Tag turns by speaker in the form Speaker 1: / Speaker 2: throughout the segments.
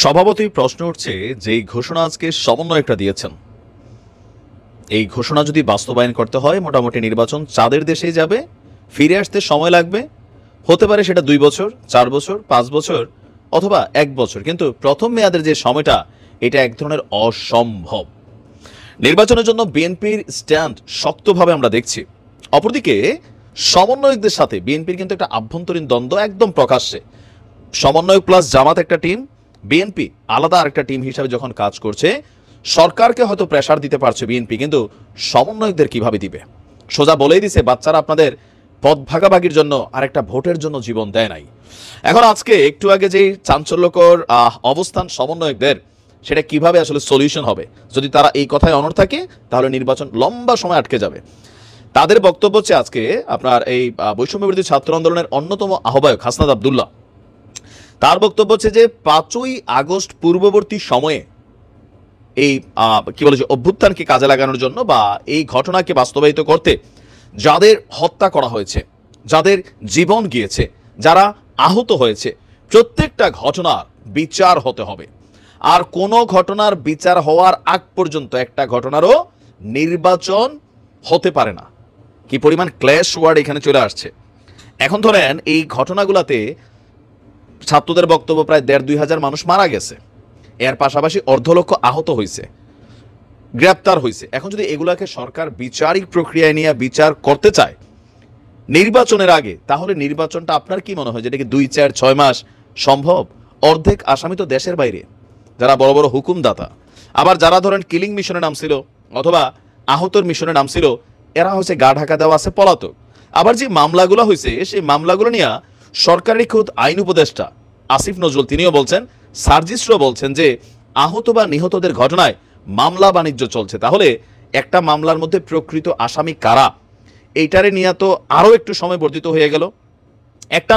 Speaker 1: স্বভাবতই প্রশ্ন উঠছে যে এই ঘোষণা আজকে সমন্বয়করা দিয়েছেন, এই ঘোষণা যদি বাস্তবায়ন করতে হয় মোটামুটি নির্বাচন চাঁদের দেশেই যাবে, ফিরে আসতে সময় লাগবে, হতে পারে সেটা 2 বছর, 4 বছর, 5 বছর অথবা 1 বছর, কিন্তু প্রথম মেয়াদের যে সময়টা এটা এক ধরনের অসম্ভব। নির্বাচনের জন্য বিএনপির স্ট্যান্ড শক্তভাবে আমরা দেখছি। অপরদিকে সমন্বয়কদের সাথে বিএনপির কিন্তু একটা আভ্যন্তরীণ দ্বন্দ্ব একদম প্রকাশ্যে। সমন্বয়ক প্লাস জামাত একটা টিম, বিএনপি আলাদা আরেকটা টিম হিসাবে যখন কাজ করছে, সরকারকে হয়তো প্রেসার দিতে পারছে বিএনপি, কিন্তু সমন্বয়কদের কিভাবে দিবে? সোজা বলেই দিছে বাচ্চারা আপনাদের পদ ভাগাভাগির জন্য আরেকটা ভোটের জন্য জীবন দেয় নাই। এখন আজকে একটু আগে যেই চাঞ্চল্যকর অবস্থান সমন্বয়কদের, সেটা কিভাবে আসলে সলিউশন হবে? যদি তারা এই কথায় অনড় থাকে তাহলে নির্বাচন লম্বা সময় আটকে যাবে। তাদের বক্তব্য হচ্ছে আজকে আপনার এই বৈষম্য বিরোধী ছাত্র আন্দোলনের অন্যতম আহ্বায়ক হাসনাত আব্দুল্লাহ, তার বক্তব্য হচ্ছে যে 5ই আগস্ট পূর্ববর্তী সময়ে এই কি বলে যে অভ্যুত্থানকে কাজে লাগানোর জন্য বা এই ঘটনাকে বাস্তবায়িত করতে যাদের হত্যা করা হয়েছে, যাদের জীবন গিয়েছে, যারা আহত হয়েছে, প্রত্যেকটা ঘটনার বিচার হতে হবে। আর কোনো ঘটনার বিচার হওয়ার আগ পর্যন্ত একটা ঘটনারও নির্বাচন হতে পারে না। কি পরিমাণ ক্ল্যাশ ওয়ার্ড এখানে চলে আসছে। এখন ধরেন এই ঘটনাগুলোতে ছাত্রদের বক্তব্য প্রায় 1,500-2 হাজার মানুষ মারা গেছে, এর পাশাপাশি 1,00,000 আহত হয়েছে, গ্রেপ্তার হয়েছে। এখন যদি এগুলাকে সরকার বিচারিক প্রক্রিয়ায় নিয়ে বিচার করতে চায় নির্বাচনের আগে, তাহলে নির্বাচনটা আপনার কি মনে হয় যেটা কি 2, 4, 6 মাস সম্ভব? অর্ধেক আসামি তো দেশের বাইরে, যারা বড় বড় হুকুমদাতা। আবার যারা ধরেন কিলিং মিশনে নামছিল অথবা আহতর মিশনে নামছিল, এরা হচ্ছে গা ঢাকা দেওয়া আছে, পলাতক। আবার যে মামলাগুলো হয়েছে সেই মামলাগুলো নিয়ে সরকারি খুদ আইন উপদেষ্টা আসিফ নজরুল তিনিও বলছেন, সার্জিসরাও বলছেন যে আহত বা নিহতদের ঘটনায় মামলা বাণিজ্য চলছে। তাহলে একটা মামলার মধ্যে প্রকৃত আসামি কারা, এইটারে নিয়ে তো আরো একটু সময় বর্ধিত হয়ে গেল। একটা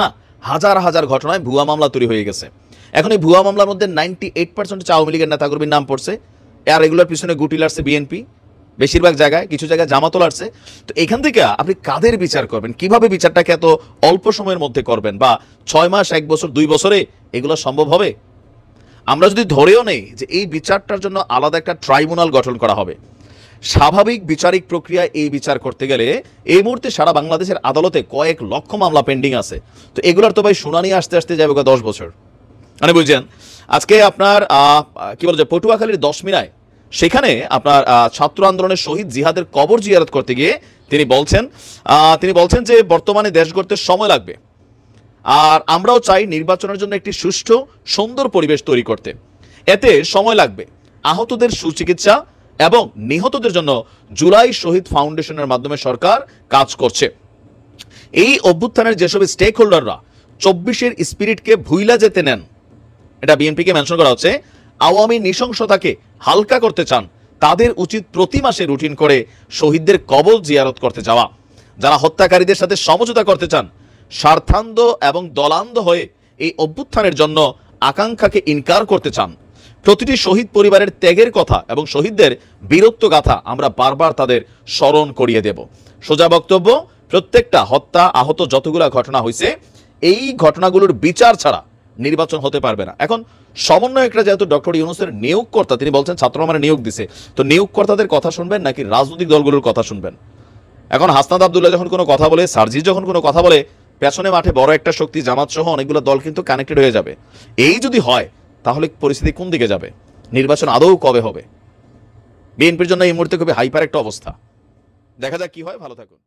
Speaker 1: হাজার হাজার ঘটনায় ভুয়া মামলা তৈরি হয়ে গেছে। এখন এই ভুয়া মামলার মধ্যে 98% আওয়ামী লীগের নেতাকর্মীর নাম পড়ছে, আর এগুলোর পিছনে গুটি লাগছে বিএনপি, বেশিরভাগ জায়গায়, কিছু জায়গায় জামাতও লাগছে। তো এখান থেকে আপনি কাদের বিচার করবেন? কিভাবে বিচারটাকে এত অল্প সময়ের মধ্যে করবেন? বা 6 মাস, 1 বছর, 2 বছরে এগুলো সম্ভব হবে? আমরা যদি ধরেও নেই যে এই বিচারটার জন্য আলাদা একটা ট্রাইব্যুনাল গঠন করা হবে, স্বাভাবিক বিচারিক প্রক্রিয়ায় এই বিচার করতে গেলে এই মুহূর্তে সারা বাংলাদেশের আদালতে কয়েক লক্ষ মামলা পেন্ডিং আছে। তো এগুলোর তো ভাই শুনানি আসতে আসতে যাবে 10 বছর। মানে বুঝছেন, আজকে আপনার কি বলে যে পটুয়াখালীর 10 মিনায়, সেখানে আপনার ছাত্র আন্দোলনের শহীদ জিহাদের কবর জিয়ারত করতে গিয়ে তিনি বলছেন যে বর্তমানে দেশ গড়তে সময় লাগবে, আর আমরাও চাই নির্বাচনের জন্য একটি সুষ্ঠু সুন্দর পরিবেশ তৈরি করতে, এতে সময় লাগবে। আহতদের সুচিকিৎসা এবং নিহতদের জন্য জুলাই শহীদ ফাউন্ডেশনের মাধ্যমে সরকার কাজ করছে। এই অভ্যুত্থানের যেসব স্টেক হোল্ডাররা 24-এর স্পিরিটকে ভুইলা যেতে নেন, এটা বিএনপিকে মেনশন করা হচ্ছে, আওয়ামী নৃশংসতাকে হালকা করতে চান, তাদের উচিত প্রতি মাসে রুটিন করে শহীদদের কবর জিয়ারত করতে যাওয়া। যারা হত্যাকারীদের সাথে সমঝোতা করতে চান, স্বার্থান্ধ এবং দলান্ধ হয়ে এই অভ্যুত্থানের জন্য আকাঙ্ক্ষাকে ইনকার করতে চান, প্রতিটি শহীদ পরিবারের ত্যাগের কথা এবং শহীদদের বীরত্ব গাথা আমরা বারবার তাদের স্মরণ করিয়ে দেব। সোজা বক্তব্য, প্রত্যেকটা হত্যা, আহত যতগুলো ঘটনা হয়েছে, এই ঘটনাগুলোর বিচার ছাড়া নির্বাচন হতে পারবে না। এখন সমন্বয়করা যেহেতু ডক্টর ইউনূসের নিয়োগকর্তা, তিনি বলছেন ছাত্ররা আমার নিয়োগ দিছে, তো নিয়োগকর্তাদের কথা শুনবেন নাকি রাজনৈতিক দলগুলোর কথা শুনবেন? এখন হাসনাত আব্দুল্লাহ যখন কোনো কথা বলে, সার্জিস যখন কোনো কথা বলে, পেছনে মাঠে বড় একটা শক্তি জামাত সহ অনেকগুলো দল কিন্তু কানেক্টেড হয়ে যাবে। এই যদি হয় তাহলে পরিস্থিতি কোন দিকে যাবে? নির্বাচন আদৌ কবে হবে? বিএনপির জন্য এই মুহূর্তে খুবই হাইপার একটা অবস্থা। দেখা যাক কি হয়। ভালো থাকুন।